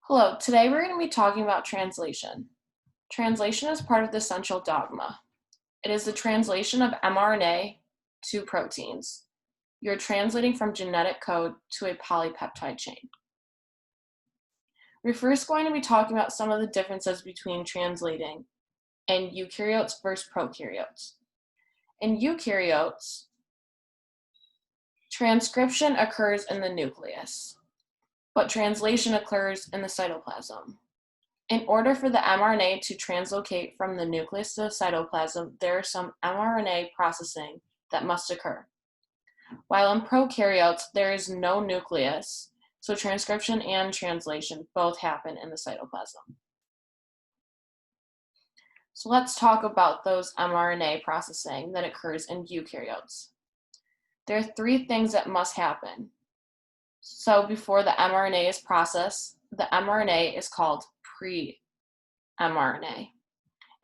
Hello, today we're going to be talking about translation. Translation is part of the essential dogma. It is the translation of mRNA to proteins. You're translating from genetic code to a polypeptide chain. We're first going to be talking about some of the differences between translating in eukaryotes versus prokaryotes. In eukaryotes, transcription occurs in the nucleus, but translation occurs in the cytoplasm. In order for the mRNA to translocate from the nucleus to the cytoplasm, there is some mRNA processing that must occur. While in prokaryotes, there is no nucleus, so transcription and translation both happen in the cytoplasm. So let's talk about those mRNA processing that occurs in eukaryotes. There are three things that must happen. So before the mRNA is processed, the mRNA is called pre-mRNA.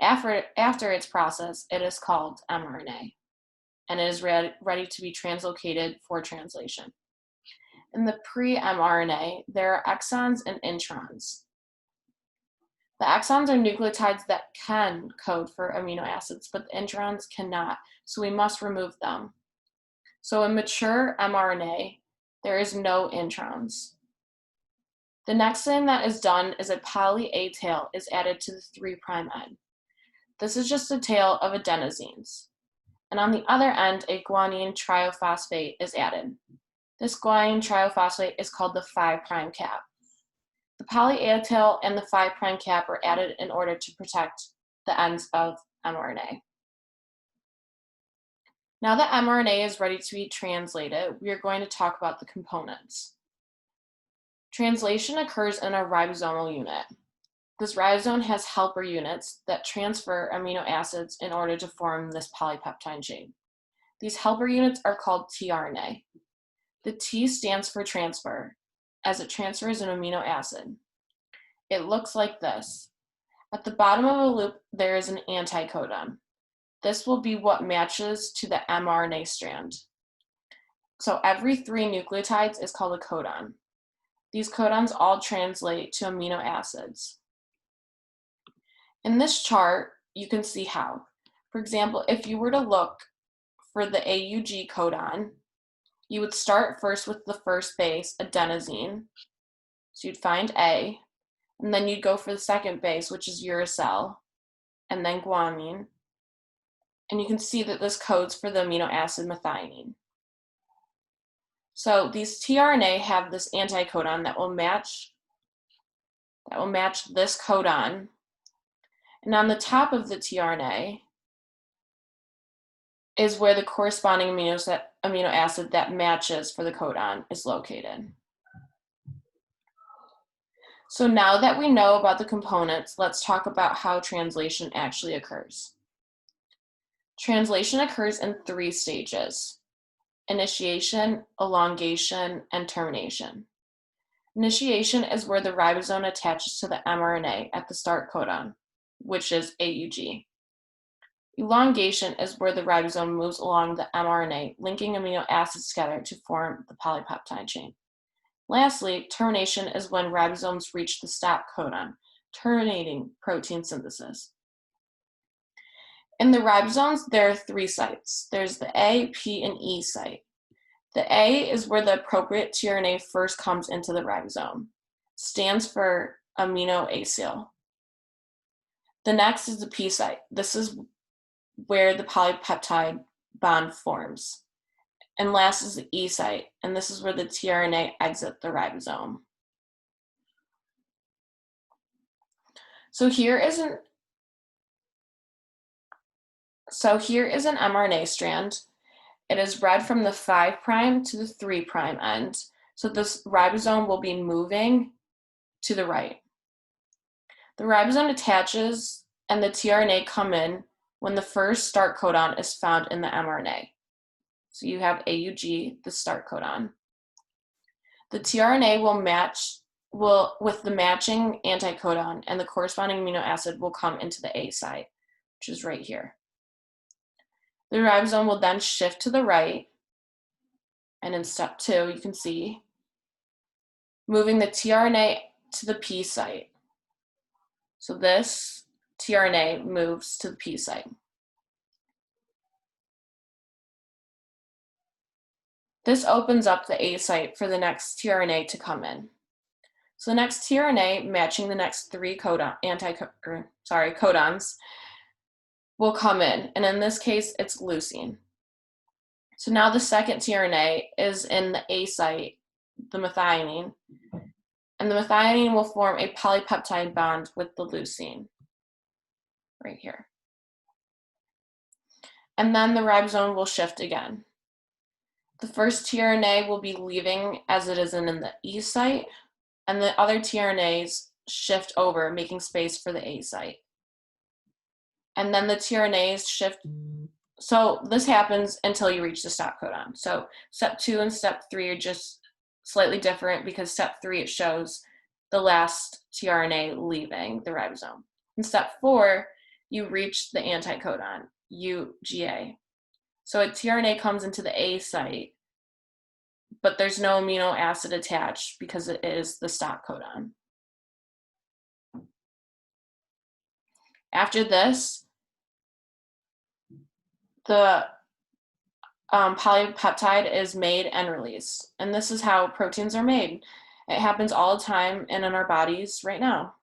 After it's processed, it is called mRNA, and it is ready to be translocated for translation. In the pre-mRNA, there are exons and introns. The exons are nucleotides that can code for amino acids, but the introns cannot, so we must remove them. So in mature mRNA, there is no introns. The next thing that is done is a polyA tail is added to the 3' end. This is just a tail of adenosines. And on the other end, a guanine triophosphate is added. This guanine triophosphate is called the 5' cap. The polyA tail and the 5' cap are added in order to protect the ends of mRNA. Now that mRNA is ready to be translated, we are going to talk about the components. Translation occurs in a ribosomal unit. This ribosome has helper units that transfer amino acids in order to form this polypeptide chain. These helper units are called tRNA. The T stands for transfer, as it transfers an amino acid. It looks like this. At the bottom of a loop, there is an anticodon. This will be what matches to the mRNA strand. So every 3 nucleotides is called a codon. These codons all translate to amino acids. In this chart, you can see how. For example, if you were to look for the AUG codon, you would start first with the first base, adenosine. So you'd find A, and then you'd go for the second base, which is uracil, and then guanine. And you can see that this codes for the amino acid methionine. So these tRNA have this anticodon that will match this codon. And on the top of the tRNA is where the corresponding amino acid that matches for the codon is located. So now that we know about the components, let's talk about how translation actually occurs. Translation occurs in 3 stages: initiation, elongation, and termination. Initiation is where the ribosome attaches to the mRNA at the start codon, which is AUG. Elongation is where the ribosome moves along the mRNA, linking amino acids together to form the polypeptide chain. Lastly, termination is when ribosomes reach the stop codon, terminating protein synthesis. In the ribosomes, there are 3 sites. There's the A, P, and E site. The A is where the appropriate tRNA first comes into the ribosome. It stands for amino acyl. The next is the P site. This is where the polypeptide bond forms. And last is the E site, and this is where the tRNA exit the ribosome. So here is an mRNA strand. It is read from the 5' to the 3' end, so this ribosome will be moving to the right. The ribosome attaches and the tRNA come in when the first start codon is found in the mRNA. So you have AUG, the start codon. The tRNA will match with the matching anticodon, and the corresponding amino acid will come into the A site, which is right here. The ribosome will then shift to the right, and in step 2, you can see, moving the tRNA to the P site. So this tRNA moves to the P site. This opens up the A site for the next tRNA to come in. So the next tRNA matching the next three codons will come in, and in this case, it's leucine. So now the second tRNA is in the A site, the methionine, and the methionine will form a polypeptide bond with the leucine, right here. And then the ribosome will shift again. The first tRNA will be leaving as it is in the E site, and the other tRNAs shift over, making space for the A site. And then the tRNAs shift. So this happens until you reach the stop codon. So step 2 and step 3 are just slightly different because step 3, it shows the last tRNA leaving the ribosome. In step 4, you reach the anticodon, UGA. So a tRNA comes into the A site, but there's no amino acid attached because it is the stop codon. After this, the polypeptide is made and released. And this is how proteins are made. It happens all the time and in our bodies right now.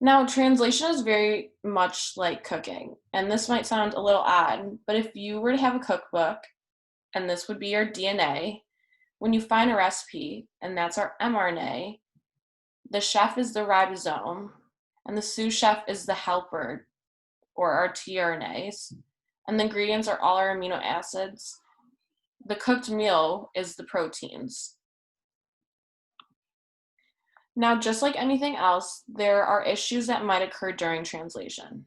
Now, translation is very much like cooking, and this might sound a little odd, but if you were to have a cookbook, and this would be your DNA, when you find a recipe, and that's our mRNA, the chef is the ribosome, and the sous chef is the helper, or our tRNAs, and the ingredients are all our amino acids. The cooked meal is the proteins. Now, just like anything else, there are issues that might occur during translation.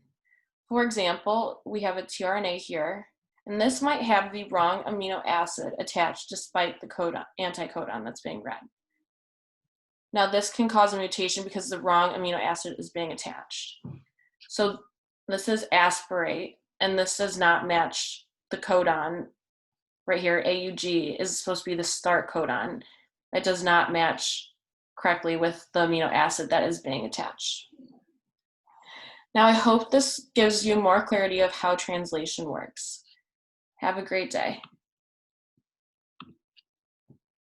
For example, we have a tRNA here, and this might have the wrong amino acid attached despite the anticodon that's being read. Now, this can cause a mutation because the wrong amino acid is being attached. So this is aspirate, and this does not match the codon right here. AUG is supposed to be the start codon. It does not match correctly with the amino acid that is being attached. Now, I hope this gives you more clarity of how translation works. Have a great day.